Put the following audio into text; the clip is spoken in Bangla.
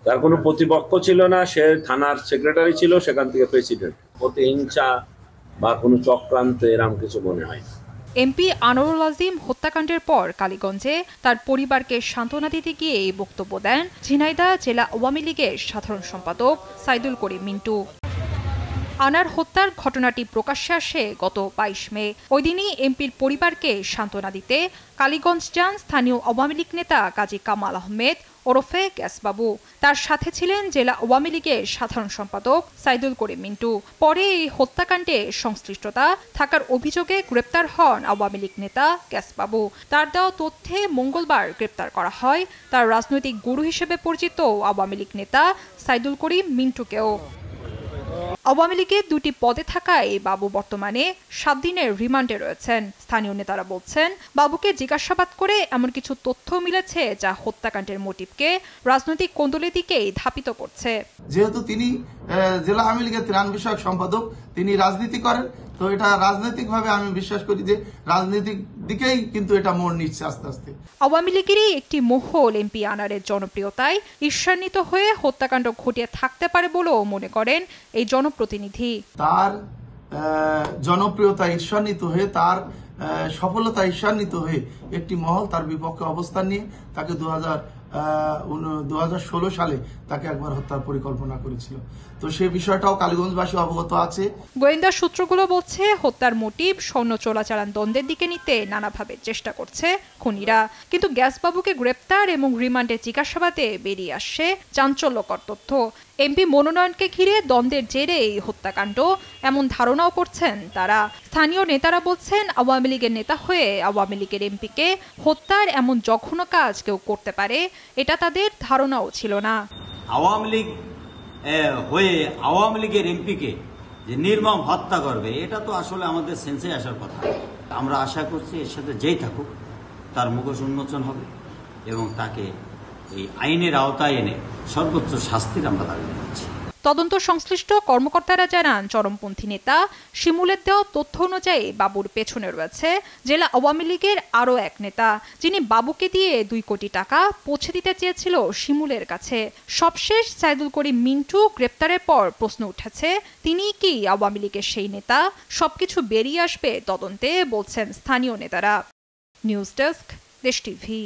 তার কোনো প্রতিপক্ষ ছিল না, সে থানার সেক্রেটারি ছিল, সেখান থেকে প্রেসিডেন্ট। প্রতিহিংসা বা কোনো চক্রান্ত এরকম কিছু মনে হয় না। এমপি আনোয়ারুল আজিম হত্যাকাণ্ডের পর কালীগঞ্জে তার পরিবারকে সান্ত্বনা দিতে গিয়ে এই বক্তব্য দেন ঝিনাইদহ জেলা আওয়ামী লীগের সাধারণ সম্পাদক সাইদুল করিম মিন্টু। আনার হত্যার ঘটনাটি প্রকাশ্যে আসে গত ২২ মে। ওই দিনই এমপির পরিবারকে সান্ত্বনা দিতে কালীগঞ্জ যান স্থানীয় আওয়ামী লীগ নেতা কাজী কামাল আহমেদ ওরফে গ্যাসবাবু। তার সাথে ছিলেন জেলা আওয়ামী লীগের সাধারণ সম্পাদক সাইদুল করিম মিন্টু। পরে এই হত্যাকাণ্ডে সংশ্লিষ্টতা থাকার অভিযোগে গ্রেপ্তার হন আওয়ামী লীগ নেতা গ্যাসবাবু। তার দেওয়া তথ্যে মঙ্গলবার গ্রেপ্তার করা হয় তার রাজনৈতিক গুরু হিসেবে পরিচিত আওয়ামী লীগ নেতা সাইদুল করিম মিন্টুকেও। আওয়ামী লীগের দুটি পদে থাকায় বাবু বর্তমানে ৭ দিনের রিমান্ডে রয়েছেন। স্থানীয় নেতারা বলছেন, বাবুকে জিজ্ঞাসাবাদ করে এমন কিছু তথ্য মিলেছে যা হত্যাকাণ্ডের মোটিভকে রাজনৈতিক কোন্দলের দিকেই ধাপিত করছে। যেহেতু তিনি জেলা আওয়ামী লীগের ত্রাণ বিষয়ক সম্পাদক, তিনি রাজনীতি করেন, তো এটা রাজনৈতিকভাবে আমি বিশ্বাস করি যে রাজনৈতিক দিকেই কিন্তু এটা মোড় নিচ্ছে আস্তে আস্তে। আওয়ামী লীগেরই একটি মহল এমপি আনারের জনপ্রিয়তায় ঈর্ষান্বিত হয়ে হত্যাকাণ্ড ঘটিয়ে থাকতে পারে বলেও মনে করেন এই জনপ্রতিনিধি। তার জনপ্রিয়তা ঈর্ষান্বিত হয়ে, তার সফলতা ঈর্ষান্বিত হয়ে একটি মহল তার বিপক্ষে অবস্থান নিয়ে তাকে 2016 সালে তাকে একবার হত্যার পরিকল্পনা করেছিল। তো সেই বিষয়টাও কালীগঞ্জবাসী অবগত আছে। গোয়েন্দা সূত্রগুলো বলছে, হত্যার মোটিভ স্বর্ণ চোরাচালান দ্বন্দ্বের দিকে নিতে নানাভাবে চেষ্টা করছে খুনিরা। কিন্তু গ্যাসবাবুকে গ্রেপ্তার এবং রিমান্ডে জিজ্ঞাসাবাদে বেরিয়ে আসছে চাঞ্চল্যকর তথ্য। এমপি মনোনয়নকে ঘিরে দ্বন্দ্বের জেরে এই হত্যাকাণ্ড এমন ধারণাও করছেন তারা। স্থানীয় নেতারা বলছেন, আওয়ামী লীগের নেতা হয়ে আওয়ামী লীগের এমপিকে হত্যার এমন জঘন্য কাজ কেউ করতে পারে এটা তাদের ধারণাও ছিল না। আওয়ামী লীগ হয়ে আওয়ামী লীগের এমপিকে যে নির্মম হত্যা করবে, এটা তো আসলে আমাদের সেন্সে আসার কথা। আমরা আশা করছি এর সাথে যেই থাকুক তার মুখোশ উন্মোচন হবে এবং তাকে এই আইনের আওতায় এনে সর্বোচ্চ শাস্তির আমরা দাবি জানাচ্ছি। তদন্ত সংশ্লিষ্ট কর্মকর্তারা জানান, চরমপন্থী নেতা শিমুলের দেওয়া তথ্য অনুযায়ী বাবুর পেছনে রয়েছে জেলা আওয়ামী লীগের আরও এক নেতা, যিনি বাবুকে দিয়ে ২ কোটি টাকা পৌঁছে দিতে চেয়েছিল শিমুলের কাছে। সবশেষ সাইদুল করিম মিন্টু গ্রেপ্তারের পর প্রশ্ন উঠেছে, তিনি কি আওয়ামী লীগের সেই নেতা? সবকিছু বেরিয়ে আসবে তদন্তে, বলছেন স্থানীয় নেতারা। নিউজ ডেস্ক, দেশ টিভি।